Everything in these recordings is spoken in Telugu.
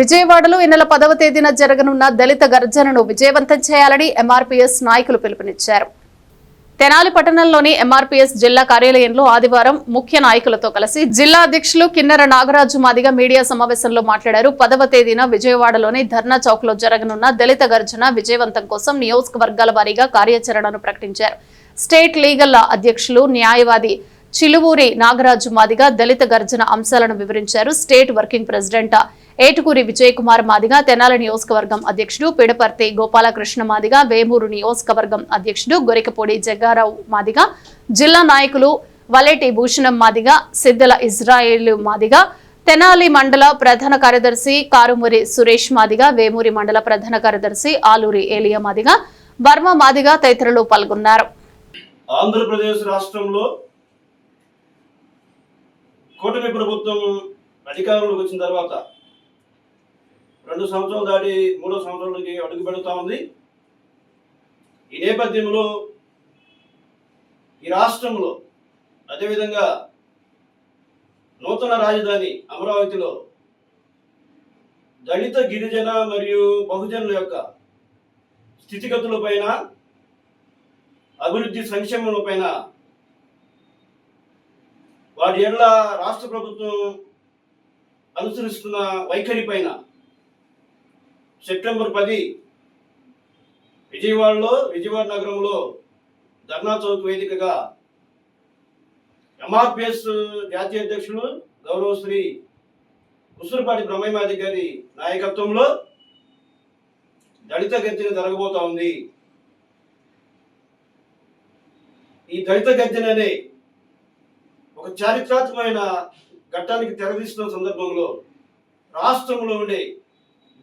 విజయవాడలో ఈ నెల 10వ తేదీన జరగనున్న దళిత గర్జనను విజయవంతం చేయాలని ఎంఆర్పీఎస్ నాయకులు పిలుపునిచ్చారు. తెనాలి పట్టణంలోని ఎంఆర్పీఎస్ జిల్లా కార్యాలయంలో ఆదివారం ముఖ్య నాయకులతో కలిసి జిల్లా అధ్యక్షులు కిన్నెర నాగరాజు మాదిగా మీడియా సమావేశంలో మాట్లాడారు. 10వ తేదీన విజయవాడలోని ధర్నా చౌక్ లో జరగనున్న దళిత గర్జన విజయవంతం కోసం నియోజకవర్గాల వారీగా కార్యాచరణను ప్రకటించారు. స్టేట్ లీగల్ అధ్యక్షులు న్యాయవాది చిలువూరి నాగరాజు మాదిగా దళిత గర్జన అంశాలను వివరించారు. State working president Etukuri Vijay Kumar Madiga, Tenali నియోజకవర్గం అధ్యక్షుడు పిడపర్తి గోపాలకృష్ణ మాదిగా, వేమూరు నియోజకవర్గం అధ్యక్షుడు గొరికపూడి జగ్గారావు మాదిగా, జిల్లా నాయకులు వలేటి భూషణం మాదిగా, సిద్దల ఇజ్రాయేల్ మాదిగా, తెనాలి మండల ప్రధాన కార్యదర్శి కారుమూరి సురేష్ మాదిగా, వేమూరి మండల ప్రధాన కార్యదర్శి ఆలూరి ఏలియా మాదిగా, బర్మ మాదిగా తదితరులు పాల్గొన్నారు. ఆంధ్రప్రదేశ్ రాష్ట్రంలో కూటమి ప్రభుత్వం అధికారంలోకి వచ్చిన తర్వాత 2 సంవత్సరాలు దాటి 3వ సంవత్సరాలకి అడుగు పెడుతూ ఉంది. ఈ నేపథ్యంలో ఈ రాష్ట్రంలో అదేవిధంగా నూతన రాజధాని అమరావతిలో దళిత గిరిజన మరియు బహుజనుల యొక్క స్థితిగతులపైన, అభివృద్ధి సంక్షేమంపైన, వాటి ఏళ్ల రాష్ట్ర ప్రభుత్వం అనుసరిస్తున్న వైఖరి పైన సెప్టెంబర్ 10 విజయవాడ నగరంలో ధర్నా చౌక్ వేదికగా ఎంఆర్పీఎస్ జాతీయ అధ్యక్షులు గౌరవ శ్రీ ఉసురుపాటి బ్రహ్మయ్య గారి నాయకత్వంలో దళిత గర్జన జరగబోతా ఉంది. ఈ దళిత గర్జన అనే ఒక చారిత్రాత్మకమైన ఘట్టానికి తెరదీస్తున్న సందర్భంలో రాష్ట్రంలో ఉండే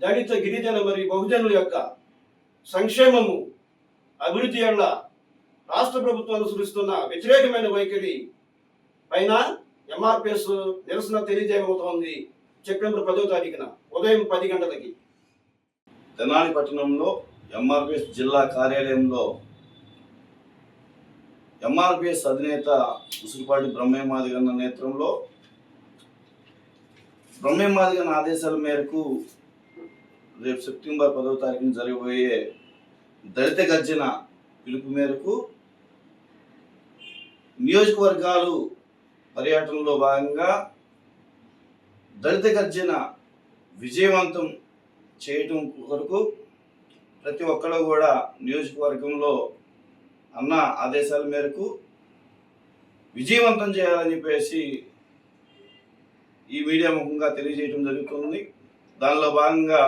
దళిత గిరిజన మరియు బహుజనుల యొక్క సంక్షేమము, అభివృద్ధి వల్ల రాష్ట్ర ప్రభుత్వం అనుసరిస్తున్న వ్యతిరేకమైన వైఖరి పైన ఎంఆర్పీఎస్ నిరసన తెలియజేయబోతోంది. సెప్టెంబర్ 10వ తారీఖున ఉదయం 10 గంటలకి తెనాలి పట్టణంలో ఎంఆర్పీఎస్ జిల్లా కార్యాలయంలో ఎంఆర్పీఎస్ అధినేత ఉసురుపాటి బ్రహ్మయ్య మాదిగన్న నేతృత్వంలో బ్రహ్మయ్య మాదిగన్న ఆదేశాల మేరకు రేపు సెప్టెంబర్ 10వ తారీఖున జరగబోయే దళిత గర్జన పిలుపు మేరకు నియోజకవర్గాలు పర్యటనలో భాగంగా దళిత గర్జన విజయవంతం చేయటం కొరకు ప్రతి ఒక్కరు కూడా నియోజకవర్గంలో అన్న ఆదేశాల మేరకు విజయవంతం చేయాలని చెప్పేసి ఈ మీడియా ముఖంగా తెలియజేయడం జరుగుతుంది. దానిలో భాగంగా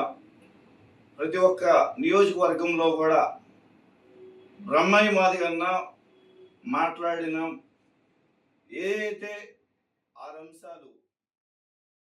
ప్రతి ఒక్క నియోజకవర్గంలో కూడా బ్రహ్మయ్య మాదిగన్న మాట్లాడిన ఏదైతే 6 అంశాలు